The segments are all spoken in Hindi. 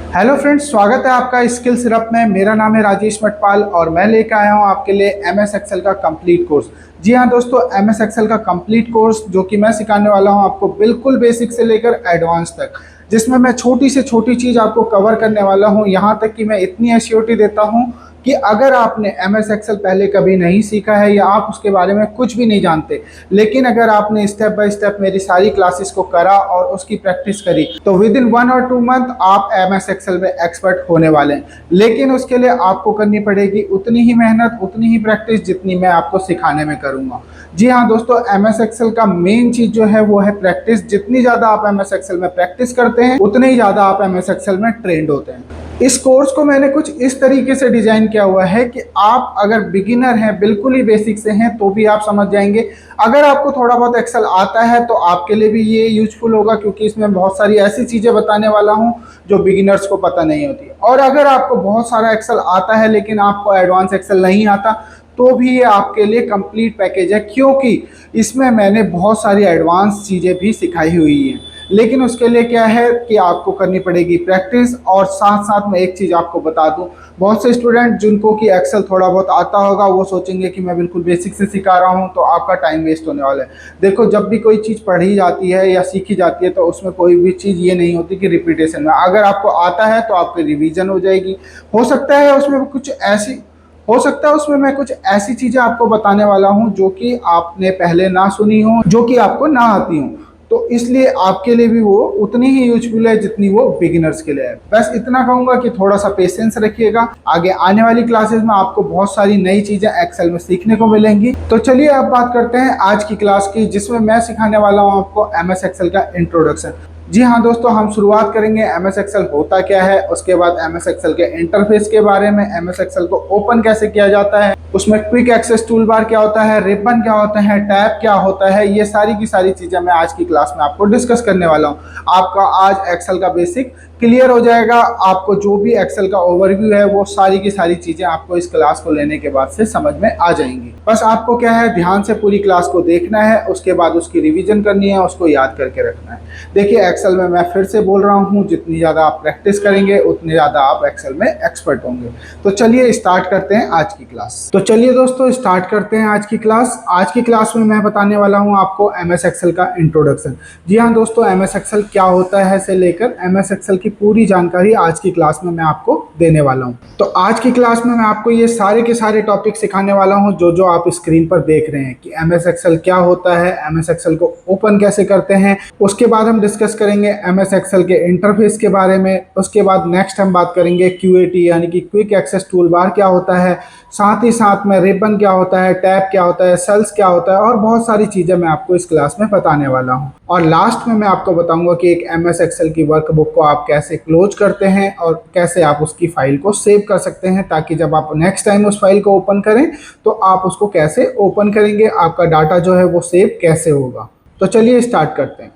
हेलो फ्रेंड्स, स्वागत है आपका स्किल सिरप में। मेरा नाम है राजेश मटपाल और मैं लेकर आया हूं आपके लिए एमएस एक्सेल का कंप्लीट कोर्स। जी हां दोस्तों, एमएस एक्सेल का कंप्लीट कोर्स जो कि मैं सिखाने वाला हूं आपको बिल्कुल बेसिक से लेकर एडवांस तक, जिसमें मैं छोटी से छोटी चीज़ आपको कवर करने वाला हूं। यहां तक कि मैं इतनी एश्योरिटी देता हूं कि अगर आपने एमएस एक्सेल पहले कभी नहीं सीखा है या आप उसके बारे में कुछ भी नहीं जानते, लेकिन अगर आपने स्टेप बाय स्टेप मेरी सारी क्लासेस को करा और उसकी प्रैक्टिस करी, तो विद इन 1 और 2 मंथ आप एमएस एक्सेल में एक्सपर्ट होने वाले हैं। लेकिन उसके लिए आपको करनी पड़ेगी उतनी ही मेहनत, उतनी ही प्रैक्टिस जितनी मैं आपको सिखाने में करूंगा। जी हाँ दोस्तों, एमएस एक्सेल का मेन चीज जो है वो है प्रैक्टिस। जितनी ज्यादा आप एमएस एक्सेल में प्रैक्टिस करते हैं उतने ही ज्यादा आप एमएस एक्सेल में ट्रेंड होते हैं। इस कोर्स को मैंने कुछ इस तरीके से डिजाइन किया हुआ है कि आप अगर बिगिनर हैं, बिल्कुल ही बेसिक से हैं, तो भी आप समझ जाएंगे। अगर आपको थोड़ा बहुत एक्सेल आता है तो आपके लिए भी ये यूजफुल होगा, क्योंकि इसमें बहुत सारी ऐसी चीजें बताने वाला हूं जो बिगिनर्स को पता नहीं होती। और अगर आपको बहुत सारा एक्सेल आता है लेकिन आपको एडवांस एक्सेल नहीं आता, तो भी ये आपके लिए कंप्लीट पैकेज है, क्योंकि इसमें मैंने बहुत सारी एडवांस चीज़ें भी सिखाई हुई हैं। लेकिन उसके लिए क्या है कि आपको करनी पड़ेगी प्रैक्टिस। और साथ साथ मैं एक चीज़ आपको बता दूं, बहुत से स्टूडेंट जिनको कि एक्सेल थोड़ा बहुत आता होगा वो सोचेंगे कि मैं बिल्कुल बेसिक से सिखा रहा हूं, तो आपका टाइम वेस्ट होने वाला है। देखो, जब भी कोई चीज़ पढ़ी जाती है या सीखी जाती है तो उसमें कोई भी चीज़ ये नहीं होती कि रिपीटेशन में। अगर आपको आता है तो आपकी रिवीजन हो जाएगी। हो सकता है उसमें कुछ ऐसी हो सकता है उसमें मैं कुछ ऐसी चीजें आपको बताने वाला हूं जो कि आपने पहले ना सुनी हो, जो कि आपको ना आती हो। तो इसलिए आपके लिए भी वो उतनी ही यूजफुल है जितनी वो बिगिनर्स के लिए है। बस इतना कहूंगा कि थोड़ा सा पेशेंस रखिएगा। आगे आने वाली क्लासेस में आपको बहुत सारी नई चीजें एक्सेल में सीखने को मिलेंगी। तो चलिए अब बात करते हैं आज की क्लास की, जिसमें मैं सिखाने वाला हूं आपको एमएस एक्सेल का इंट्रोडक्शन। जी हाँ दोस्तों, हम शुरुआत करेंगे एमएस एक्सेल होता क्या है, उसके बाद एमएस एक्सेल के इंटरफेस के बारे में, एमएस एक्सेल को ओपन कैसे किया जाता है, उसमें क्विक एक्सेस टूल बार क्या होता है, रिबन क्या होता है, टैब क्या होता है। ये सारी की सारी चीजें मैं आज की क्लास में आपको डिस्कस करने वाला हूँ। आपका आज एक्सेल का बेसिक क्लियर हो जाएगा। आपको जो भी एक्सेल का ओवरव्यू है वो सारी की सारी चीजें आपको इस क्लास को लेने के बाद से समझ में आ जाएंगी। बस आपको क्या है, ध्यान से पूरी क्लास को देखना है, उसके बाद उसकी रिवीजन करनी है, उसको याद करके रखना है। देखिए, एक्सेल में मैं फिर से बोल रहा हूँ, जितनी ज़्यादा आप प्रैक्टिस करेंगे उतनी ज़्यादा आप एक्सेल में एक्सपर्ट होंगे। तो चलिए स्टार्ट करते हैं आज की क्लास। तो चलिए दोस्तों स्टार्ट करते हैं आज की क्लास। आज की क्लास में मैं बताने वाला हूँ आपको एमएस एक्सेल का इंट्रोडक्शन। जी हाँ दोस्तों, एमएस एक्सेल क्या होता है से लेकर एमएस एक्सेल की पूरी जानकारी आज की क्लास में मैं आपको देने वाला हूँ। तो आज की क्लास में मैं आपको ये सारे के सारे टॉपिक सिखाने वाला हूँ जो जो आप स्क्रीन पर देख रहे हैं कि एमएस एक्सेल क्या होता है, एमएस एक्सेल को ओपन कैसे करते हैं। उसके बाद हम डिस्कस करेंगे एमएस एक्सेल के इंटरफेस के बारे में। उसके बाद नेक्स्ट हम बात करेंगे क्यूएटी यानी कि क्विक एक्सेस टूल बार क्या होता है, साथ ही साथ में रिबन क्या होता है, टैब क्या होता है, सेल्स क्या होता है, और बहुत सारी चीजें मैं आपको इस क्लास में बताने वाला हूं। और लास्ट में मैं आपको बताऊंगा कि एक एमएस एक्सेल की वर्कबुक को आप कैसे क्लोज करते हैं और कैसे आप उसकी फाइल को सेव कर सकते हैं, ताकि जब आप नेक्स्ट टाइम उस फाइल को ओपन करें तो आप उसको कैसे ओपन करेंगे, आपका डाटा जो है वो सेव कैसे होगा। तो चलिए स्टार्ट करते हैं।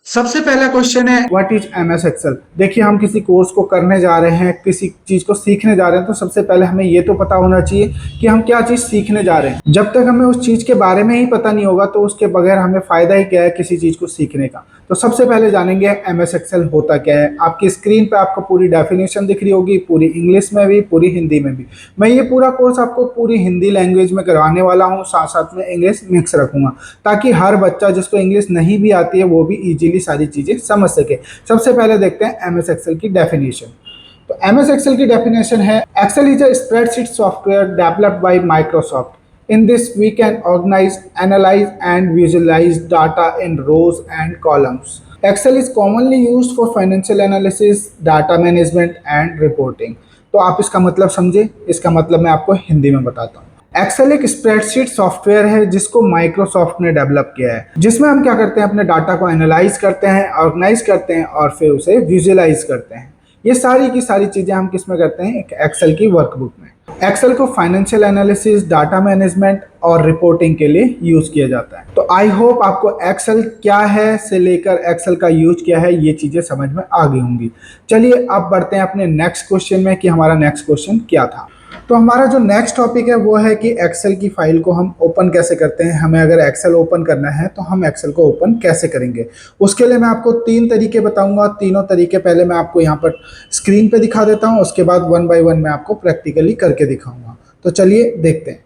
सबसे पहला क्वेश्चन है, व्हाट इज एमएस एक्सेल। देखिए, हम किसी कोर्स को करने जा रहे हैं, किसी चीज को सीखने जा रहे हैं, तो सबसे पहले हमें ये तो पता होना चाहिए कि हम क्या चीज सीखने जा रहे हैं। जब तक हमें उस चीज के बारे में ही पता नहीं होगा तो उसके बगैर हमें फायदा ही क्या है किसी चीज को सीखने का। तो सबसे पहले जानेंगे एमएस एक्सेल होता क्या है। आपकी स्क्रीन पे आपको पूरी डेफिनेशन दिख रही होगी, पूरी इंग्लिश में भी, पूरी हिंदी में भी। मैं ये पूरा कोर्स आपको पूरी हिंदी लैंग्वेज में करवाने वाला हूँ, साथ साथ में इंग्लिश मिक्स रखूंगा, ताकि हर बच्चा जिसको इंग्लिश नहीं भी आती है वो भी इजीली सारी चीजें समझ सके। सबसे पहले देखते हैं एमएस एक्सेल की डेफिनेशन। तो एमएस एक्सेल की डेफिनेशन है, Excel is a spreadsheet software developed by Microsoft. In this, we can organize, analyze, and visualize data in rows and columns. Excel is commonly used for financial analysis, data management, and reporting. तो आप इसका मतलब समझे। इसका मतलब मैं आपको हिंदी में बताता हूँ। एक्सेल एक स्प्रेडशीट सॉफ्टवेयर है जिसको माइक्रोसॉफ्ट ने डेवलप किया है, जिसमें हम क्या करते हैं, अपने डाटा को एनालाइज करते हैं, ऑर्गेनाइज करते हैं और फिर उसे विजुअलाइज करते हैं। ये सारी की सारी चीजें हम किस में करते हैं, एक एक्सेल की वर्कबुक में। एक्सेल को फाइनेंशियल एनालिसिस, डाटा मैनेजमेंट और रिपोर्टिंग के लिए यूज किया जाता है। तो आई होप आपको एक्सेल क्या है से लेकर एक्सेल का यूज क्या है ये चीजें समझ में आ गई होंगी। चलिए अब बढ़ते हैं अपने नेक्स्ट क्वेश्चन में कि हमारा नेक्स्ट क्वेश्चन क्या था। तो हमारा जो नेक्स्ट टॉपिक है वो है कि एक्सेल की फाइल को हम ओपन कैसे करते हैं। हमें अगर एक्सेल ओपन करना है तो हम एक्सेल को ओपन कैसे करेंगे। उसके लिए मैं आपको 3 तरीके बताऊंगा। तीनों तरीके पहले मैं आपको यहाँ पर स्क्रीन पे दिखा देता हूँ, उसके बाद 1 बाय 1 मैं आपको प्रैक्टिकली करके दिखाऊंगा। तो चलिए देखते हैं।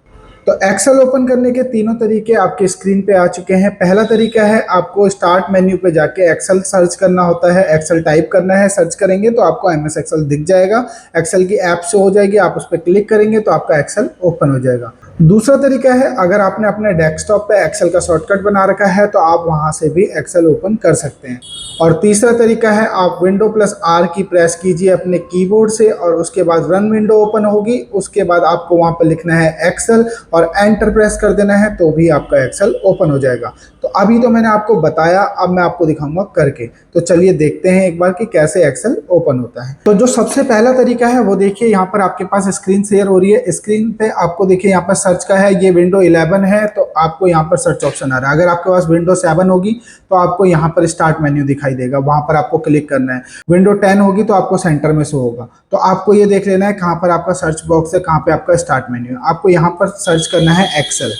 तो एक्सेल ओपन करने के तीनों तरीके आपके स्क्रीन पे आ चुके हैं। पहला तरीका है आपको स्टार्ट मेन्यू पे जाके एक्सेल सर्च करना होता है, एक्सेल टाइप करना है। सर्च करेंगे तो आपको एमएस एक्सेल दिख जाएगा, एक्सेल की ऐप से हो जाएगी। आप उस पर क्लिक करेंगे तो आपका एक्सेल ओपन हो जाएगा। दूसरा तरीका है, अगर आपने अपने डेस्कटॉप पे एक्सेल का शॉर्टकट बना रखा है तो आप वहां से भी एक्सेल ओपन कर सकते हैं। और तीसरा तरीका है, आप विंडो प्लस आर की प्रेस कीजिए अपने कीबोर्ड से और उसके बाद रन विंडो ओपन होगी। उसके बाद आपको वहां पर लिखना है एक्सेल और एंटर प्रेस कर देना है, तो भी आपका एक्सेल ओपन हो जाएगा। तो अभी तो मैंने आपको बताया, अब मैं आपको दिखाऊंगा करके। तो चलिए देखते हैं एक बार कि कैसे एक्सेल ओपन होता है। तो जो सबसे पहला तरीका है वो देखिए, यहाँ पर आपके पास स्क्रीन शेयर हो रही है। स्क्रीन पे आपको देखिए यहाँ पर सर्च का है, ये विंडो 11 है तो आपको यहाँ पर सर्च ऑप्शन आ रहा है। अगर आपके पास विंडो 7 होगी तो आपको यहाँ पर स्टार्ट मेन्यू दिखाई देगा, वहां पर आपको क्लिक करना है। विंडो 10 होगी तो आपको सेंटर में शो होगा। तो आपको ये देख लेना है कहाँ पर आपका सर्च बॉक्स है, कहाँ पे आपका स्टार्ट मेन्यू है। आपको यहाँ पर सर्च करना है एक्सेल।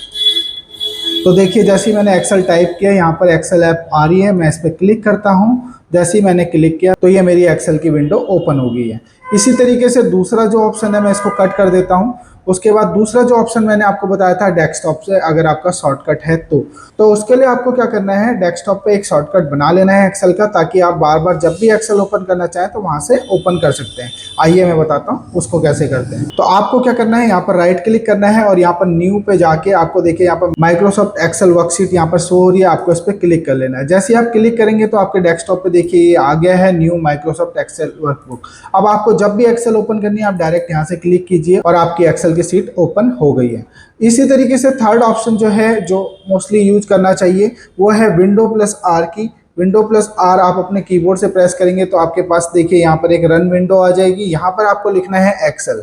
तो देखिए जैसे ही मैंने एक्सेल टाइप किया, यहाँ पर एक्सेल ऐप आ रही है, मैं इस पर क्लिक करता हूँ। जैसे ही मैंने क्लिक किया तो ये मेरी एक्सेल की विंडो ओपन हो गई है। इसी तरीके से दूसरा जो ऑप्शन है मैं इसको कट कर देता हूँ। उसके बाद दूसरा जो ऑप्शन मैंने आपको बताया था डेस्कटॉप से अगर आपका शॉर्टकट है तो उसके लिए आपको क्या करना है, डेस्कटॉप पे एक शॉर्टकट बना लेना है एक्सेल का, ताकि आप बार बार जब भी एक्सेल ओपन करना चाहें तो वहां से ओपन कर सकते हैं। आइए मैं बताता हूँ उसको कैसे करते हैं। तो आपको क्या करना है, यहाँ पर राइट क्लिक करना है और यहाँ पर न्यू पे जाके आपको देखिए यहाँ पर माइक्रोसॉफ्ट एक्सेल वर्कशीट यहाँ पर शो हो रही है, आपको इस पर क्लिक कर लेना है। जैसे ही आप क्लिक करेंगे तो आपके डेस्कटॉप पे देखिए ये आ गया है न्यू माइक्रोसॉफ्ट एक्सेल वर्कबुक। अब आपको जब भी एक्सेल ओपन करनी है आप डायरेक्ट यहाँ से क्लिक कीजिए और आपकी एक्सेल की सीट ओपन हो गई है। इसी तरीके से थर्ड ऑप्शन जो है, जो मोस्टली यूज करना चाहिए, वो है विंडो प्लस आर की। विंडो प्लस आर आप अपने कीबोर्ड से प्रेस करेंगे तो आपके पास देखिए यहाँ पर एक रन विंडो आ जाएगी। यहाँ पर आपको लिखना है एक्सेल।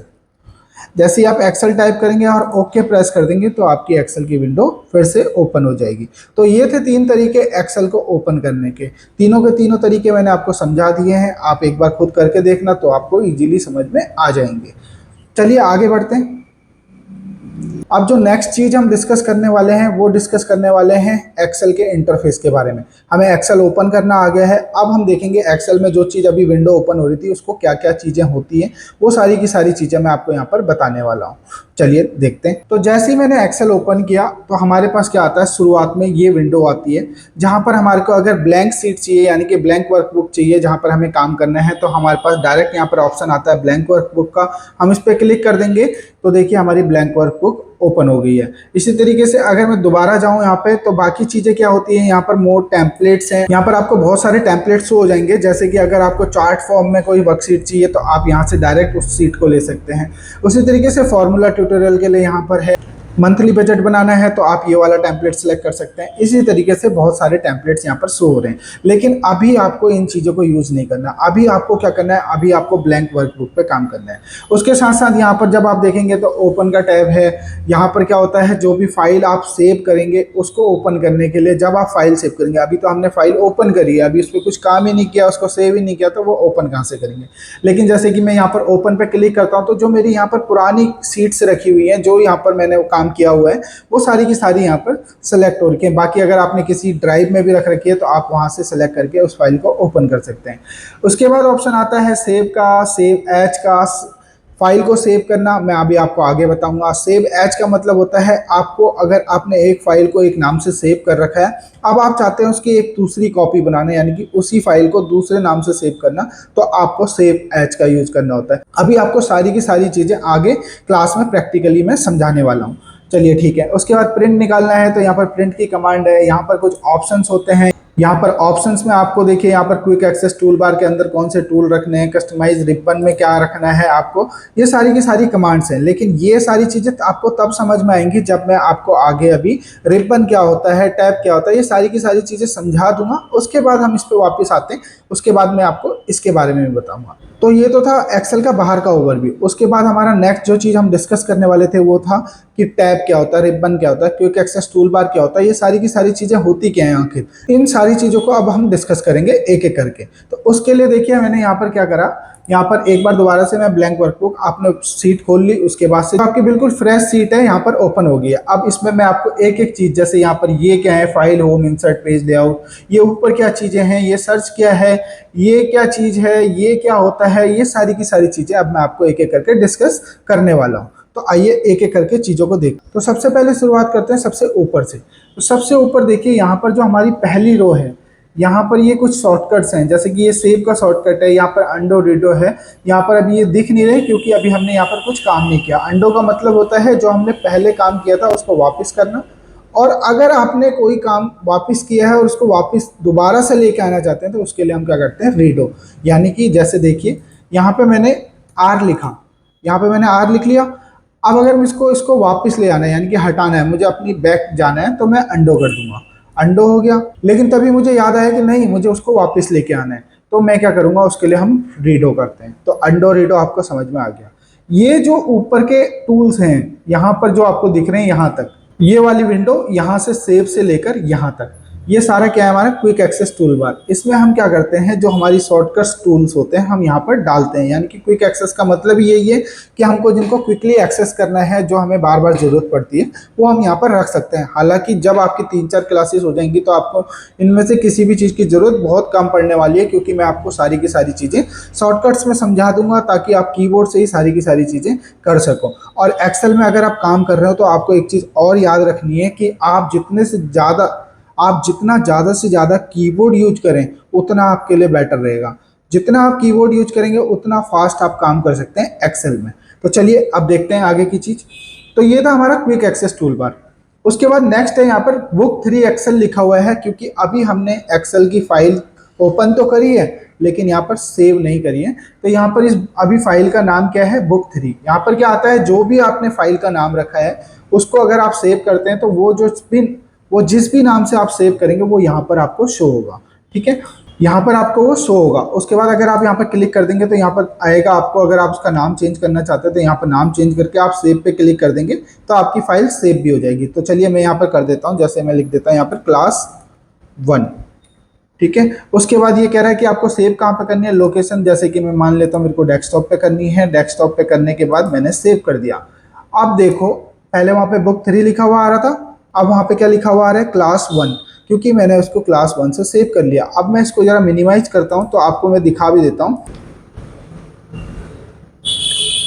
जैसे ही आप एक्सेल टाइप करेंगे और ओके प्रेस कर देंगे तो आपकी एक्सेल की विंडो फिर से ओपन हो जाएगी। तो ये थे 3 तरीके एक्सेल को ओपन करने के। तीनों के तीनों तरीके मैंने आपको समझा दिए हैं, आप एक बार खुद करके देखना तो आपको इजीली समझ में आ जाएंगे। चलिए आगे बढ़ते हैं। अब जो नेक्स्ट चीज हम डिस्कस करने वाले हैं वो डिस्कस करने वाले हैं एक्सेल के इंटरफेस के बारे में। हमें एक्सेल ओपन करना आ गया है, अब हम देखेंगे एक्सेल में जो चीज़ अभी विंडो ओपन हो रही थी उसको क्या क्या चीज़ें होती हैं, वो सारी की सारी चीज़ें मैं आपको यहाँ पर बताने वाला हूँ। चलिए देखते हैं। तो जैसे ही मैंने एक्सेल ओपन किया तो हमारे पास क्या आता है, शुरुआत में ये विंडो आती है जहाँ पर हमारे को अगर ब्लैंक सीट चाहिए यानी कि ब्लैंक वर्कबुक चाहिए जहाँ पर हमें काम करना है, तो हमारे पास डायरेक्ट यहाँ पर ऑप्शन आता है ब्लैंक वर्कबुक का। हम इस पर क्लिक कर देंगे तो देखिए हमारी ब्लैंक वर्कबुक ओपन हो गई है। इसी तरीके से अगर मैं दोबारा जाऊं यहाँ पे तो बाकी चीजें क्या होती हैं, यहाँ पर मोर टेम्पलेट्स हैं। यहाँ पर आपको बहुत सारे टेम्पलेट्स हो जाएंगे, जैसे कि अगर आपको चार्ट फॉर्म में कोई वर्कशीट चाहिए तो आप यहाँ से डायरेक्ट उस सीट को ले सकते हैं। उसी तरीके से फॉर्मूला ट्यूटोरियल के लिए यहाँ पर है, मंथली बजट बनाना है तो आप ये वाला टेम्पलेट सेलेक्ट कर सकते हैं। इसी तरीके से बहुत सारे टेम्पलेट्स यहाँ पर शो हो रहे हैं, लेकिन अभी आपको इन चीज़ों को यूज़ नहीं करना। अभी आपको क्या करना है, अभी आपको ब्लैंक वर्कबुक पे काम करना है। उसके साथ साथ यहाँ पर जब आप देखेंगे तो ओपन का टैब है। यहाँ पर क्या होता है, जो भी फाइल आप सेव करेंगे उसको ओपन करने के लिए जब आप फाइल सेव करेंगे, अभी तो हमने फाइल ओपन करी है, अभी उस पर कुछ काम ही नहीं किया, उसको सेव ही नहीं किया, तो वो ओपन कहाँ से करेंगे। लेकिन जैसे कि मैं यहाँ पर ओपन पे क्लिक करता हूँ तो जो मेरी यहाँ पर पुरानी सीट्स रखी हुई हैं, जो यहाँ पर मैंने काम किया हुआ है, वो सारी की सारी यहाँ पर सेलेक्ट हो रही है। बाकी अगर आपने किसी ड्राइव में भी रख रखी है तो आप वहां से सेलेक्ट करके उस फाइल को ओपन कर सकते हैं। उसके बाद ऑप्शन आता है सेव का, सेव एज का। फाइल को सेव करना मैं अभी आपको आगे बताऊंगा। सेव एज का मतलब होता है आपको, अगर आपने एक फाइल को एक नाम से सेव कर रखा है, अब आप चाहते हैं उसकी एक दूसरी कॉपी बनाना, यानी कि उसी फाइल को दूसरे नाम से सेव करना, तो आपको सेव एज का यूज करना होता है। अभी आपको सारी की सारी चीजें आगे क्लास में प्रैक्टिकली मैं समझाने वाला हूँ। चलिए ठीक है। उसके बाद प्रिंट निकालना है तो यहाँ पर प्रिंट की कमांड है। यहाँ पर कुछ ऑप्शंस होते हैं। यहाँ पर ऑप्शंस में आपको देखिए यहाँ पर क्विक एक्सेस टूल बार के अंदर कौन से टूल रखने हैं, कस्टमाइज रिबन में क्या रखना है आपको, ये सारी की सारी कमांड्स हैं। लेकिन ये सारी चीज़ें आपको तब समझ में आएंगी जब मैं आपको आगे अभी रिबन क्या होता है, टैब क्या होता है, ये सारी की सारी चीज़ें समझा दूंगा। उसके बाद हम इस पर वापस आते हैं, उसके बाद मैं आपको इसके बारे में भी बताऊँगा। तो ये तो था एक्सेल का बाहर का ओवरव्यू। उसके बाद हमारा नेक्स्ट जो चीज़ हम डिस्कस करने वाले थे वो था कि टैब क्या होता है, रिबन क्या होता है, क्विक एक्सेस टूल बार क्या होता है, ये सारी की सारी चीज़ें होती क्या हैं आखिर। इन सारी सारी चीज़ों को अब हम डिस्कस करेंगे एक एक करके। तो उसके लिए देखिए मैंने यहाँ पर क्या करा, यहाँ पर एक बार दोबारा से मैं ब्लैंक वर्कबुक, आपने सीट खोल ली, उसके बाद से आपकी बिल्कुल फ्रेश सीट है यहाँ पर ओपन हो गई है। अब इसमें मैं आपको एक एक चीज़, जैसे यहाँ पर ये क्या है, file, home, insert, page layout, ये ऊपर क्या चीज़ें हैं, ये सर्च क्या है, ये क्या चीज़ है, ये क्या होता है, ये सारी की सारी चीज़ें अब मैं आपको एक एक करके डिस्कस करने वाला हूँ। तो आइए एक एक करके चीज़ों को देख। तो सबसे पहले शुरुआत करते हैं सबसे ऊपर से। तो सबसे ऊपर देखिए यहाँ पर जो हमारी पहली रो है, यहाँ पर ये कुछ शॉर्टकट्स हैं, जैसे कि ये सेव का शॉर्टकट है, यहाँ पर अंडो रीडो है। यहाँ पर अभी ये दिख नहीं रहे क्योंकि अभी हमने यहाँ पर कुछ काम नहीं किया। अंडो का मतलब होता है जो हमने पहले काम किया था उसको वापस करना, और अगर आपने कोई काम वापस किया है और उसको वापस दोबारा से लेके आना चाहते हैं तो उसके लिए हम क्या करते हैं, रीडो। यानी कि जैसे देखिए यहाँ पे मैंने आर लिखा, यहाँ पे मैंने आर लिख लिया। अब अगर मुझको इसको वापस ले आना है, यानी कि हटाना है, मुझे अपनी बैक जाना है, तो मैं अंडो कर दूंगा, अंडो हो गया। लेकिन तभी मुझे याद आया कि नहीं, मुझे उसको वापस लेके आना है, तो मैं क्या करूंगा, उसके लिए हम रीडो करते हैं। तो अंडो रीडो आपको समझ में आ गया। ये जो ऊपर के टूल्स हैं यहाँ पर जो आपको दिख रहे हैं यहाँ तक, ये वाली विंडो यहाँ से सेव से लेकर यहाँ तक, ये सारा क्या है, हमारा क्विक एक्सेस टूल बार। इसमें हम क्या करते हैं, जो हमारी शॉर्टकट्स टूल्स होते हैं हम यहाँ पर डालते हैं। यानी कि क्विक एक्सेस का मतलब यही है कि हमको जिनको क्विकली एक्सेस करना है, जो हमें बार बार ज़रूरत पड़ती है, वो हम यहाँ पर रख सकते हैं। हालांकि जब आपकी 3-4 क्लासेस हो जाएंगी तो आपको इनमें से किसी भी चीज़ की ज़रूरत बहुत कम पड़ने वाली है, क्योंकि मैं आपको सारी की सारी चीज़ें शॉर्टकट्स में समझा दूंगा ताकि आप कीबोर्ड से ही सारी की सारी चीज़ें कर सको। और एक्सेल में अगर आप काम कर रहे हो तो आपको एक चीज़ और याद रखनी है कि आप जितना ज़्यादा से ज़्यादा कीबोर्ड यूज करें उतना आपके लिए बेटर रहेगा। जितना आप कीबोर्ड यूज करेंगे उतना फास्ट आप काम कर सकते हैं एक्सेल में। तो चलिए अब देखते हैं आगे की चीज़। तो ये था हमारा क्विक एक्सेस टूल बार। उसके बाद नेक्स्ट है यहाँ पर बुक 3 एक्सेल लिखा हुआ है, क्योंकि अभी हमने एक्सेल की फाइल ओपन तो करी है लेकिन यहाँ पर सेव नहीं करी है। तो यहाँ पर इस अभी फाइल का नाम क्या है, बुक 3। यहाँ पर क्या आता है, जो भी आपने फाइल का नाम रखा है उसको अगर आप सेव करते हैं तो वो जिस भी नाम से आप सेव करेंगे वो यहाँ पर आपको शो होगा। ठीक है, यहाँ पर आपको वो शो होगा। उसके बाद अगर आप यहाँ पर क्लिक कर देंगे तो यहाँ पर आएगा आपको, अगर आप उसका नाम चेंज करना चाहते हैं तो यहाँ पर नाम चेंज करके आप सेव पे क्लिक कर देंगे तो आपकी फाइल सेव भी हो जाएगी। तो चलिए मैं यहाँ पर कर देता हूँ, जैसे मैं लिख देता हूँ यहाँ पर क्लास 1। ठीक है, उसके बाद ये कह रहा है कि आपको सेव कहाँ पे करनी है, लोकेशन। जैसे कि मैं मान लेता हूँ मेरे को डेस्कटॉप पे करनी है। डेस्कटॉप पे करने के बाद मैंने सेव कर दिया। अब देखो, पहले वहाँ पे बुक 3 लिखा हुआ आ रहा था, अब वहाँ पे क्या लिखा हुआ आ रहा है, क्लास 1, क्योंकि मैंने उसको क्लास 1 से सेव कर लिया। अब मैं इसको ज़रा मिनिमाइज करता हूँ तो आपको मैं दिखा भी देता हूँ।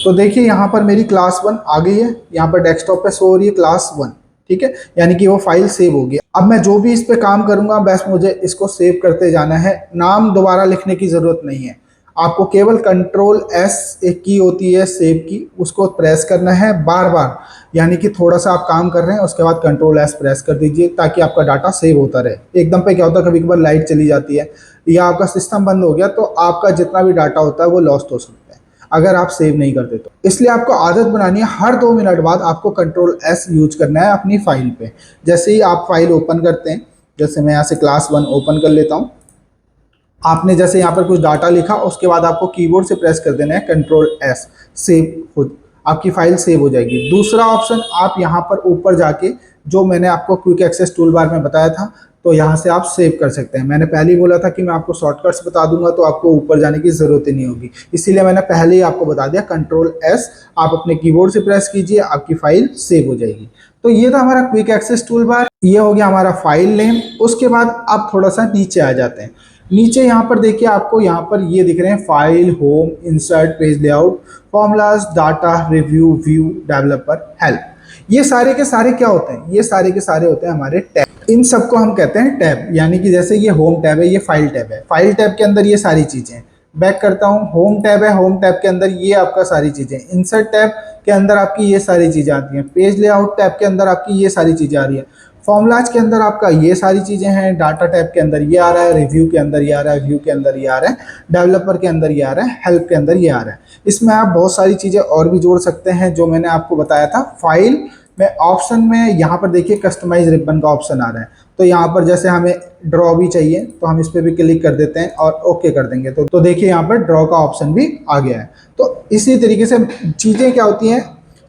तो देखिए यहाँ पर मेरी क्लास 1 आ गई है, यहाँ पर डेस्कटॉप पे शो हो रही है क्लास 1। ठीक है, यानी कि वो फाइल सेव हो गई। अब मैं जो भी इस पे काम करूंगा बस मुझे इसको सेव करते जाना है, नाम दोबारा लिखने की ज़रूरत नहीं है। आपको केवल Ctrl+S एक की होती है सेव की, उसको प्रेस करना है बार बार। यानी कि थोड़ा सा आप काम कर रहे हैं उसके बाद Ctrl+S प्रेस कर दीजिए ताकि आपका डाटा सेव होता रहे। एकदम पे क्या होता है, कभी कभार लाइट चली जाती है या आपका सिस्टम बंद हो गया तो आपका जितना भी डाटा होता है वो लॉस्ट हो सकता है अगर आप सेव नहीं करते तो। इसलिए आपको आदत बनानी है, हर 2 मिनट बाद आपको Ctrl+S यूज करना है अपनी फाइल पे। जैसे ही आप फाइल ओपन करते हैं, जैसे मैं यहाँ से क्लास 1 ओपन कर लेता हूँ, आपने जैसे यहाँ पर कुछ डाटा लिखा उसके बाद आपको कीबोर्ड से प्रेस कर देना है Ctrl+S, सेव हो, आपकी फाइल सेव हो जाएगी। दूसरा ऑप्शन, आप यहाँ पर ऊपर जाके जो मैंने आपको क्विक एक्सेस टूल बार में बताया था, तो यहाँ से आप सेव कर सकते हैं। मैंने पहले ही बोला था कि मैं आपको शॉर्टकट्स बता दूंगा तो आपको ऊपर जाने की ज़रूरत ही नहीं होगी, इसीलिए मैंने पहले ही आपको बता दिया Ctrl+S, आप अपने कीबोर्ड से प्रेस कीजिए, आपकी फाइल सेव हो जाएगी। तो ये था हमारा क्विक एक्सेस टूल बार, ये हो गया हमारा फाइल नेम। उसके बाद आप थोड़ा सा नीचे आ जाते हैं। नीचे यहाँ पर देखिए, आपको यहाँ पर ये दिख रहे हैं file, home, insert, page layout, formulas, data, review, view, developer, help. ये सारे के सारे क्या होते हैं, ये सारे के सारे होते हैं हमारे टैब। इन सबको हम कहते हैं टैब। यानी कि जैसे ये होम टैब है, ये फाइल टैब है, फाइल टैब के अंदर ये सारी चीज़ें। बैक करता हूँ, होम टैब है, होम टैब के अंदर ये आपका सारी चीज़ें। इंसर्ट टैब के अंदर आपकी ये सारी चीज़ें आती हैं। पेज लेआउट टैब के अंदर आपकी ये सारी चीज़ें आ रही है। फॉर्मूलाज के अंदर आपका ये सारी चीज़ें हैं। डाटा टैब के अंदर ये आ रहा है, रिव्यू के अंदर ये आ रहा है, व्यू के अंदर ये आ रहा है, डेवलपर के अंदर ये आ रहा है, हेल्प के अंदर ये आ रहा है। इसमें आप बहुत सारी चीज़ें और भी जोड़ सकते हैं जो मैंने आपको बताया था। फाइल में ऑप्शन में यहाँ पर देखिए कस्टमाइज रिबन का ऑप्शन आ रहा है, तो यहाँ पर जैसे हमें ड्रॉ भी चाहिए तो हम इस पर भी क्लिक कर देते हैं और ओके कर देंगे तो देखिए यहाँ पर ड्रॉ का ऑप्शन भी आ गया है। तो इसी तरीके से चीज़ें क्या होती हैं,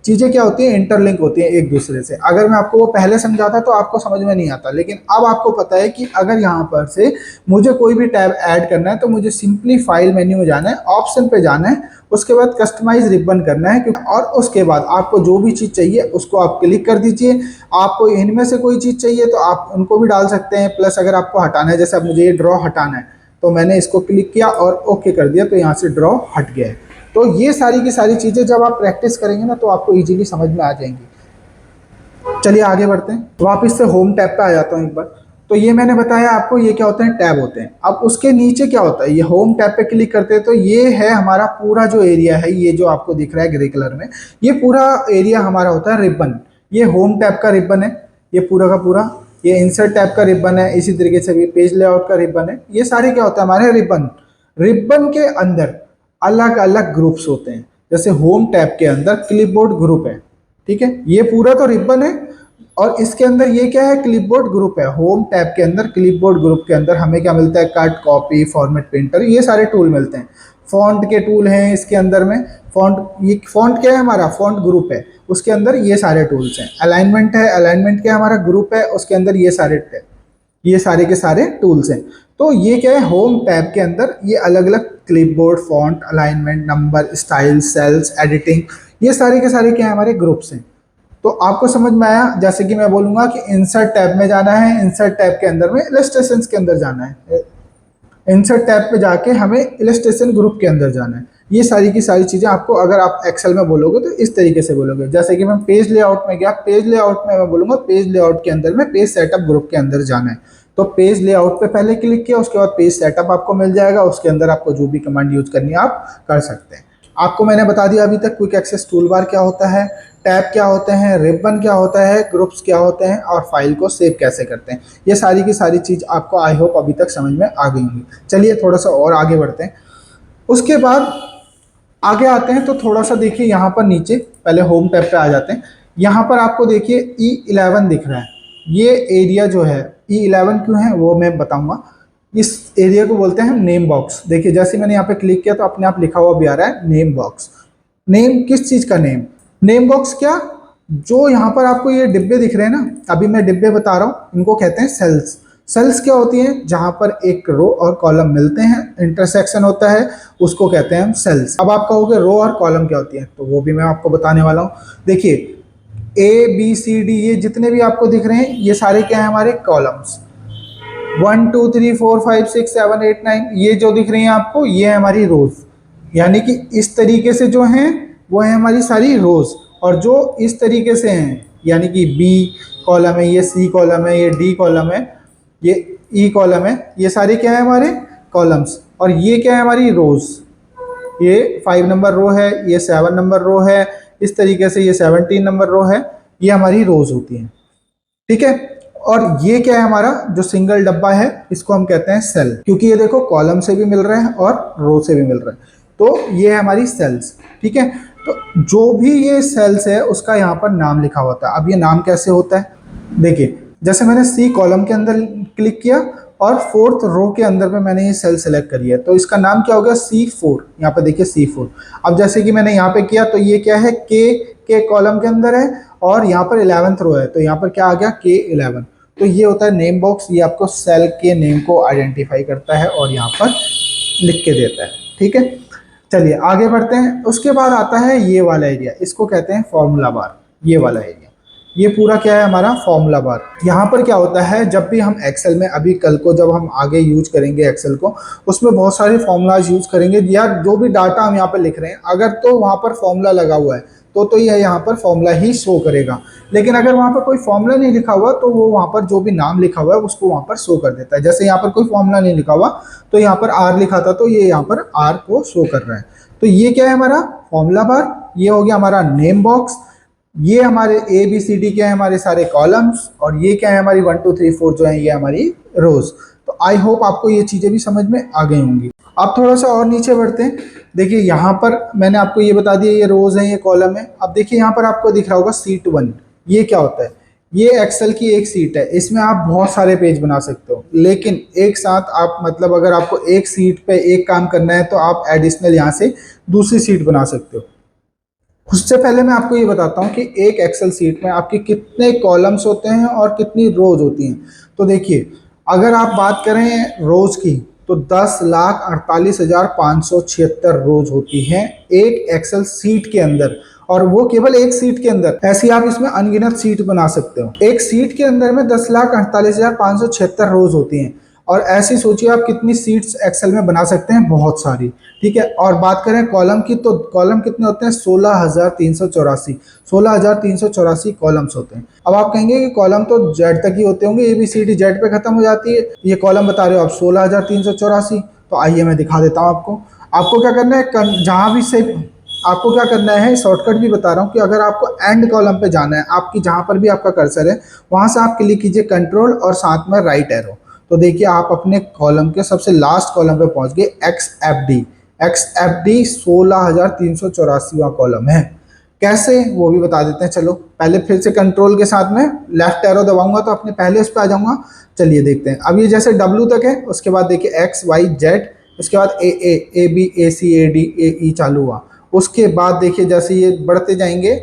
चीज़ें क्या होती हैं, इंटरलिंक होती हैं एक दूसरे से। अगर मैं आपको वो पहले समझाता तो आपको समझ में नहीं आता, लेकिन अब आपको पता है कि अगर यहाँ पर से मुझे कोई भी टैब ऐड करना है तो मुझे सिंपली फाइल मेन्यू में जाना है, ऑप्शन पे जाना है, उसके बाद कस्टमाइज रिबन करना है, और उसके बाद आपको जो भी चीज़ चाहिए उसको आप क्लिक कर दीजिए। आपको इनमें से कोई चीज़ चाहिए तो आप उनको भी डाल सकते हैं, प्लस अगर आपको हटाना है, जैसे अब मुझे ये ड्रॉ हटाना है तो मैंने इसको क्लिक किया और ओके कर दिया, तो यहाँ से ड्रॉ हट गया है। तो ये सारी की सारी चीज़ें जब आप प्रैक्टिस करेंगे ना तो आपको इजीली समझ में आ जाएंगी। चलिए आगे बढ़ते हैं। वापस से होम टैब पे आ जाता हूँ एक बार। तो ये मैंने बताया आपको, ये क्या होते हैं, टैब होते हैं। अब उसके नीचे क्या होता है, ये होम टैब पे क्लिक करते हैं तो ये है हमारा पूरा जो एरिया है, ये जो आपको दिख रहा है ग्रे कलर में, ये पूरा एरिया हमारा होता है रिबन। ये होम टैब का रिबन है, ये पूरा का पूरा। ये इंसर्ट टैब का रिबन है, इसी तरीके से भी पेज लेआउट का रिबन है। ये सारे क्या होता है हमारे रिबन। रिबन के अंदर अलग अलग ग्रुप्स होते हैं। जैसे होम टैब के अंदर क्लिपबोर्ड ग्रुप है, ठीक है, ये पूरा तो रिबन है। और इसके अंदर ये क्या है, क्लिपबोर्ड ग्रुप है। होम टैब के अंदर क्लिपबोर्ड ग्रुप के अंदर हमें क्या मिलता है, कट, कॉपी, फॉर्मेट, प्रिंटर, ये सारे टूल मिलते हैं। फॉन्ट के टूल हैं इसके अंदर में। फॉन्ट, ये फॉन्ट क्या है हमारा, फॉन्ट ग्रुप है, उसके अंदर ये सारे टूल्स हैं। अलाइनमेंट है, अलाइनमेंट क्या हमारा ग्रुप है, उसके अंदर ये सारे के सारे टूल्स हैं। तो ये क्या है, होम टैब के अंदर ये अलग अलग clipboard, font, alignment, number, style, cells, editing, ये सारे के सारे क्या है हमारे ग्रुप्स हैं। तो आपको समझ में आया। जैसे कि मैं बोलूंगा कि इंसर्ट टैब में जाना है, इंसर्ट टैब के अंदर में इलस्ट्रेशंस के अंदर जाना है, इंसर्ट टैब पे जाके हमें इलस्ट्रेशन ग्रुप के अंदर जाना है। ये सारी की सारी चीज़ें आपको, अगर आप एक्सेल में बोलोगे तो इस तरीके से बोलोगे। जैसे कि मैं पेज लेआउट में गया, पेज लेआउट में मैं बोलूंगा पेज लेआउट के अंदर में पेज सेटअप ग्रुप के अंदर जाना है। तो पेज लेआउट पे पहले क्लिक किया, उसके बाद पेज सेटअप आपको मिल जाएगा, उसके अंदर आपको जो भी कमांड यूज करनी है आप कर सकते हैं। आपको मैंने बता दिया अभी तक क्विक एक्सेस टूल बार क्या होता है, टैब क्या होते हैं, रिबन क्या होता है, ग्रुप्स क्या होते हैं, और फाइल को सेव कैसे करते हैं। ये सारी की सारी चीज़ आपको आई होप अभी तक समझ में आ गई होंगी। चलिए थोड़ा सा और आगे बढ़ते हैं। उसके बाद आगे आते हैं तो थोड़ा सा देखिए यहाँ पर नीचे, पहले होम टैब पे आ जाते हैं। यहाँ पर आपको देखिए E11 दिख रहा है। ये एरिया जो है E11 क्यों है वो मैं बताऊंगा। इस एरिया को बोलते हैं नेम बॉक्स। देखिए जैसे मैंने यहाँ पे क्लिक किया तो अपने आप लिखा हुआ भी आ रहा है नेम बॉक्स। नेम किस चीज़ का नेम, नेम बॉक्स क्या, जो यहाँ पर आपको ये डिब्बे दिख रहे हैं ना, अभी मैं डिब्बे बता रहा हूँ, इनको कहते हैं सेल्स। सेल्स क्या होती हैं, जहाँ पर एक रो और कॉलम मिलते हैं, इंटरसेक्शन होता है, उसको कहते हैं हम सेल्स। अब आप कहोगे रो और कॉलम क्या होती है, तो वो भी मैं आपको बताने वाला हूँ। देखिए ABCD ये जितने भी आपको दिख रहे हैं ये सारे क्या है हमारे कॉलम्स। 1 2 3 4 5 6 7 8 9 ये जो दिख रही हैं आपको ये है हमारी रोज। यानी कि इस तरीके से जो हैं वो है हमारी सारी रोज, और जो इस तरीके से हैं यानी कि B कॉलम है, ये C कॉलम है, ये D कॉलम है, ये E कॉलम है, ये सारे क्या है हमारे कॉलम्स। और ये क्या है हमारी रोज। ये 5 नंबर रो है, ये 7 नंबर रो है, इस तरीके से ये 17 नंबर रो है, ये हमारी रोज होती हैं, ठीक है। और ये क्या है हमारा जो सिंगल डब्बा है, इसको हम कहते हैं सेल, क्योंकि ये देखो कॉलम से भी मिल रहे हैं और रो से भी मिल रहे हैं, तो ये है हमारी सेल्स, ठीक है। तो जो भी ये सेल्स है उसका यहाँ पर नाम लिखा होता है। अब ये नाम कैसे होता है, देखिए जैसे मैंने C कॉलम के अंदर क्लिक किया और 4th रो के अंदर में मैंने ये सेल सेलेक्ट करी है, तो इसका नाम क्या हो गया C4। यहाँ पे देखिए C4। अब जैसे कि मैंने यहाँ पे किया तो ये क्या है के कॉलम के अंदर है, और यहाँ पर 11th रो है, तो यहाँ पर क्या आ गया K11। तो ये होता है नेम बॉक्स, ये आपको सेल के नेम को आइडेंटिफाई करता है और यहाँ पर लिख के देता है, ठीक है। चलिए आगे बढ़ते हैं। उसके बाद आता है ये वाला एरिया, इसको कहते हैं फॉर्मूला बार। ये वाला एरिया, ये पूरा क्या है हमारा फॉर्मूला बार। यहाँ पर क्या होता है, जब भी हम एक्सेल में, अभी कल को जब हम आगे यूज करेंगे एक्सेल को, उसमें बहुत सारे फॉर्मूलाज यूज करेंगे, या जो भी डाटा हम यहाँ पर लिख रहे हैं अगर तो वहाँ पर फॉर्मूला लगा हुआ है तो ये यहाँ पर फॉर्मूला ही शो करेगा। लेकिन अगर वहाँ पर कोई फॉर्मूला नहीं लिखा हुआ तो वो वहाँ पर जो भी नाम लिखा हुआ है उसको वहाँ पर शो कर देता है। जैसे यहाँ पर कोई फॉर्मूला नहीं लिखा हुआ तो यहाँ पर R लिखा था, तो ये यहाँ पर R को शो कर रहा है। तो ये क्या है हमारा फॉर्मूला बार, ये हो गया हमारा नेम बॉक्स। ये हमारे ABCD क्या है हमारे सारे कॉलम्स, और ये क्या है हमारी 1 2 3 4 जो है ये हमारी रोज। तो आई होप आपको ये चीज़ें भी समझ में आ गई होंगी। अब थोड़ा सा और नीचे बढ़ते हैं। देखिए यहाँ पर मैंने आपको ये बता दिया ये रोज है, ये कॉलम है। अब देखिए यहाँ पर आपको दिख रहा होगा सीट 1। ये क्या होता है, ये एक्सेल की एक सीट है, इसमें आप बहुत सारे पेज बना सकते हो, लेकिन एक साथ आप मतलब अगर आपको एक सीट पे एक काम करना है तो आप एडिशनल यहाँ से दूसरी सीट बना सकते हो। उससे पहले मैं आपको ये बताता हूँ कि एक एक्सेल सीट में आपके कितने कॉलम्स होते हैं और कितनी रोज होती हैं। तो देखिए, अगर आप बात करें रोज की, तो 10,48,576 रोज होती हैं एक एक्सेल सीट के अंदर, और वो केवल एक सीट के अंदर। ऐसी आप इसमें अनगिनत सीट बना सकते हो। एक सीट के अंदर में 10,48,576 रोज होती हैं, और ऐसी सोचिए आप कितनी सीट्स एक्सेल में बना सकते हैं, बहुत सारी। ठीक है, और बात करें कॉलम की, तो कॉलम कितने होते हैं? 16,384। 16,384 कॉलम्स होते हैं। अब आप कहेंगे कि कॉलम तो जेड तक ही होते होंगे, ABCD जेड पे खत्म हो जाती है, ये कॉलम बता रहे हो आप 16,384। तो आइए मैं दिखा देता हूँ आपको। आपको क्या करना है, जहां भी से आपको क्या करना है, शॉर्टकट भी बता रहा हूँ कि अगर आपको एंड कॉलम पे जाना है, आपकी जहां पर भी आपका कर्सर है, वहां से आप क्लिक कीजिए कंट्रोल और साथ में राइट एरो। तो देखिए आप अपने कॉलम के सबसे लास्ट कॉलम पे पहुंच गए, XFD। XFD 16,384वां कॉलम है। कैसे, वो भी बता देते हैं। चलो पहले फिर से कंट्रोल के साथ में लेफ्ट एरो दबाऊंगा तो अपने पहले उस पर आ जाऊंगा। चलिए देखते हैं। अब ये जैसे W तक है, उसके बाद देखिए XYZ, उसके बाद AAABACADAE चालू हुआ। उसके बाद देखिए जैसे ये बढ़ते जाएंगे,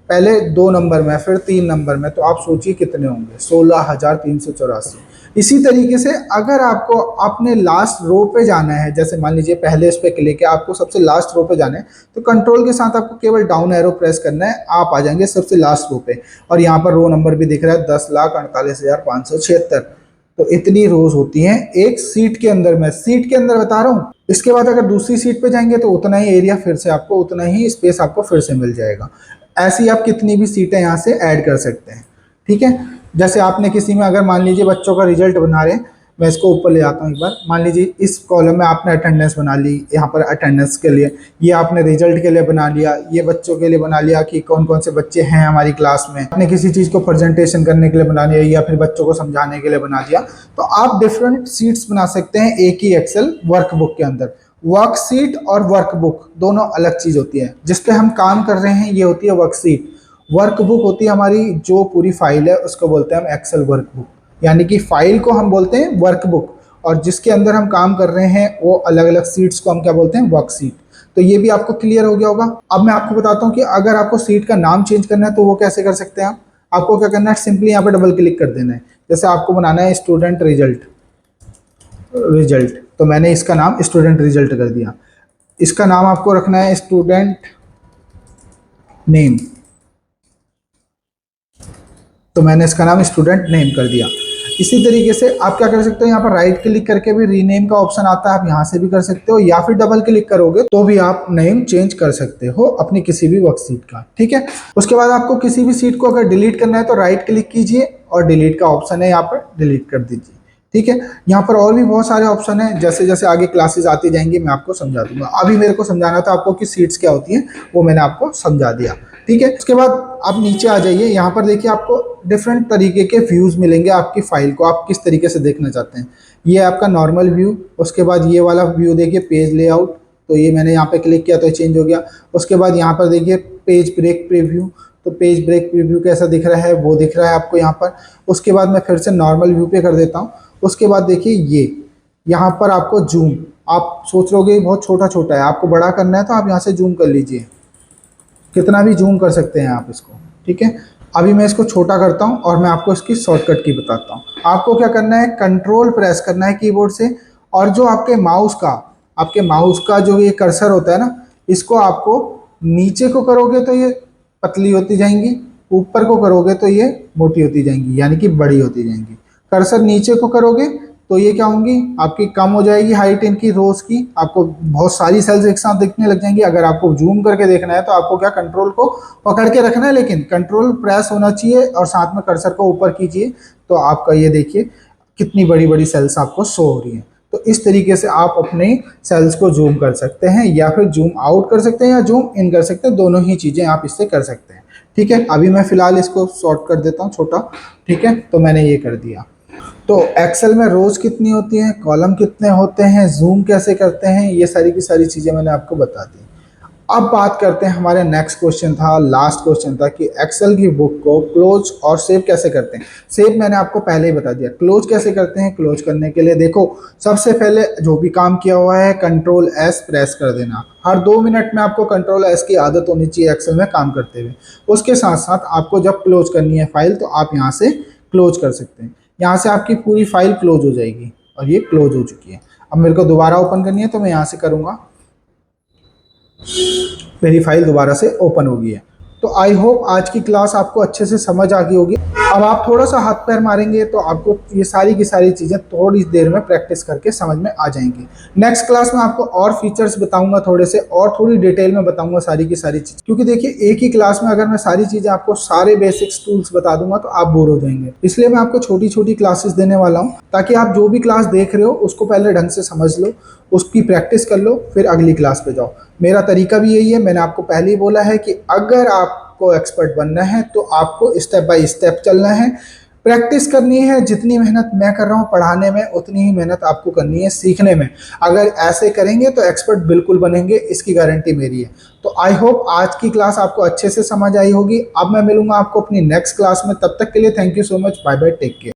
पहले 2 नंबर में, फिर 3 नंबर में, तो आप सोचिए कितने होंगे, 16,384। इसी तरीके से अगर आपको अपने लास्ट रो पे जाना है, जैसे मान लीजिए पहले इस पे क्लिक है, आपको सबसे लास्ट रो पे जाना है, तो कंट्रोल के साथ आपको केवल डाउन एरो प्रेस करना है, आप आ जाएंगे सबसे लास्ट रो पे। और यहाँ पर रो नंबर भी दिख रहा है, 10,48,576। तो इतनी रोज होती हैं एक सीट के अंदर, मैं सीट के अंदर बता रहा हूँ। इसके बाद अगर दूसरी सीट पे जाएंगे तो उतना ही एरिया फिर से आपको, उतना ही स्पेस आपको फिर से मिल जाएगा। ऐसी आप कितनी भी सीटें यहाँ से ऐड कर सकते हैं। ठीक है, जैसे आपने किसी में, अगर मान लीजिए बच्चों का रिजल्ट बना रहे हैं, मैं इसको ऊपर ले आता हूँ एक बार। मान लीजिए इस कॉलम में आपने अटेंडेंस बना ली, यहाँ पर अटेंडेंस के लिए, ये आपने रिजल्ट के लिए बना लिया, ये बच्चों के लिए बना लिया कि कौन कौन से बच्चे हैं हमारी क्लास में, आपने किसी चीज़ को प्रेजेंटेशन करने के लिए बना लिया, या फिर बच्चों को समझाने के लिए बना दिया। तो आप डिफरेंट सीट्स बना सकते हैं एक ही एक्सेल वर्कबुक के अंदर। वर्कशीट और वर्कबुक दोनों अलग चीज़ होती है। जिस पे हम काम कर रहे हैं ये होती है वर्कशीट। वर्कबुक होती है हमारी जो पूरी फाइल है, उसको बोलते हैं हम एक्सेल वर्कबुक। यानी कि फाइल को हम बोलते हैं वर्कबुक, और जिसके अंदर हम काम कर रहे हैं वो अलग अलग सीट्स को हम क्या बोलते हैं, वर्कशीट। तो ये भी आपको क्लियर हो गया होगा। अब मैं आपको बताता हूँ कि अगर आपको सीट का नाम चेंज करना है तो वो कैसे कर सकते हैं आप। आपको क्या करना है, सिंपली यहाँ पे डबल क्लिक कर देना है। जैसे आपको बनाना है स्टूडेंट रिजल्ट, तो मैंने इसका नाम स्टूडेंट रिजल्ट कर दिया। इसका नाम आपको रखना है स्टूडेंट नेम, तो मैंने इसका नाम स्टूडेंट नेम कर दिया। इसी तरीके से आप क्या कर सकते हो, यहाँ पर राइट क्लिक करके भी रीनेम का ऑप्शन आता है, आप यहाँ से भी कर सकते हो, या फिर डबल क्लिक करोगे तो भी आप नेम चेंज कर सकते हो अपनी किसी भी वर्कशीट का। ठीक है, उसके बाद आपको किसी भी सीट को अगर डिलीट करना है तो राइट क्लिक कीजिए और डिलीट का ऑप्शन है, यहाँ पर डिलीट कर दीजिए। ठीक है, यहाँ पर और भी बहुत सारे ऑप्शन हैं, जैसे जैसे आगे क्लासेस आती जाएंगी मैं आपको समझा दूंगा। अभी मेरे को समझाना था आपको कि सीट्स क्या होती हैं, वो मैंने आपको समझा दिया। ठीक है, उसके बाद आप नीचे आ जाइए। यहाँ पर देखिए आपको डिफरेंट तरीके के व्यूज़ मिलेंगे आपकी फाइल को, आप किस तरीके से देखना चाहते हैं। ये आपका नॉर्मल व्यू, उसके बाद ये वाला व्यू देखिए पेज लेआउट, तो ये मैंने यहाँ पे क्लिक किया तो चेंज हो गया। उसके बाद यहाँ पर देखिए पेज ब्रेक प्रीव्यू, तो पेज ब्रेक प्रीव्यू कैसा दिख रहा है वो दिख रहा है आपको यहाँ पर। उसके बाद मैं फिर से नॉर्मल व्यू पे कर देता हूँ। उसके बाद देखिए ये यहाँ पर आपको जूम, आप सोच रहे बहुत छोटा छोटा है, आपको बड़ा करना है तो आप यहाँ से जूम कर लीजिए, कितना भी जूम कर सकते हैं आप इसको। ठीक है, अभी मैं इसको छोटा करता हूँ और मैं आपको इसकी शॉर्टकट की बताता हूँ। आपको क्या करना है, कंट्रोल प्रेस करना है कीबोर्ड से, और जो आपके माउस का जो ये कर्सर होता है ना, इसको आपको नीचे को करोगे तो ये पतली होती जाएंगी, ऊपर को करोगे तो ये मोटी होती जाएंगी, यानी कि बड़ी होती जाएंगी। कर्सर नीचे को करोगे तो ये क्या होंगी, आपकी कम हो जाएगी हाइट इनकी रोज की, आपको बहुत सारी सेल्स एक साथ दिखने लग जाएंगी। अगर आपको जूम करके देखना है तो आपको क्या, कंट्रोल को पकड़ के रखना है, लेकिन कंट्रोल प्रेस होना चाहिए और साथ में कर्सर को ऊपर कीजिए, तो आपका ये देखिए कितनी बड़ी बड़ी सेल्स आपको शो हो रही हैं। तो इस तरीके से आप अपने सेल्स को जूम कर सकते हैं, या फिर जूम आउट कर सकते हैं, या जूम इन कर सकते हैं, दोनों ही चीज़ें आप इससे कर सकते हैं। ठीक है, अभी मैं फिलहाल इसको शॉर्ट कर देता हूँ छोटा। ठीक है, तो मैंने ये कर दिया। तो एक्सेल में रोज कितनी होती हैं, कॉलम कितने होते हैं, जूम कैसे करते हैं, ये सारी की सारी चीज़ें मैंने आपको बता दी। अब बात करते हैं, हमारे नेक्स्ट क्वेश्चन था, लास्ट क्वेश्चन था कि एक्सेल की बुक को क्लोज और सेव कैसे करते हैं। सेव मैंने आपको पहले ही बता दिया। क्लोज कैसे करते हैं, क्लोज करने के लिए देखो, सबसे पहले जो भी काम किया हुआ है कंट्रोल एस प्रेस कर देना। हर 2 मिनट में आपको कंट्रोल एस की आदत होनी चाहिए एक्सेल में काम करते हुए। उसके साथ साथ आपको जब क्लोज करनी है फाइल तो आप यहाँ से क्लोज कर सकते हैं। यहाँ से आपकी पूरी फाइल क्लोज हो जाएगी और ये क्लोज हो चुकी है। अब मेरे को दोबारा ओपन करनी है तो मैं यहाँ से करूँगा, मेरी फाइल दोबारा से ओपन हो गई है। तो आई होप आज की क्लास आपको अच्छे से समझ आ गई होगी। अब आप थोड़ा सा हाथ पैर मारेंगे तो आपको ये सारी की सारी चीज़ें थोड़ी देर में प्रैक्टिस करके समझ में आ जाएंगी। नेक्स्ट क्लास में आपको और फीचर्स बताऊंगा, थोड़े से और थोड़ी डिटेल में बताऊंगा सारी की सारी चीज़, क्योंकि देखिए एक ही क्लास में अगर मैं सारी चीज़ें आपको सारे बेसिक्स टूल्स बता दूंगा तो आप बोर हो जाएंगे। इसलिए मैं आपको छोटी छोटी क्लासेस देने वाला हूँ, ताकि आप जो भी क्लास देख रहे हो उसको पहले ढंग से समझ लो, उसकी प्रैक्टिस कर लो, फिर अगली क्लास पे जाओ। मेरा तरीका भी यही है, मैंने आपको पहले ही बोला है कि अगर आपको एक्सपर्ट बनना है तो आपको स्टेप बाय स्टेप चलना है, प्रैक्टिस करनी है। जितनी मेहनत मैं कर रहा हूँ पढ़ाने में, उतनी ही मेहनत आपको करनी है सीखने में। अगर ऐसे करेंगे तो एक्सपर्ट बिल्कुल बनेंगे, इसकी गारंटी मेरी है। तो आई होप आज की क्लास आपको अच्छे से समझ आई होगी। अब मैं मिलूंगा आपको अपनी नेक्स्ट क्लास में, तब तक के लिए thank you so much, bye bye, take care.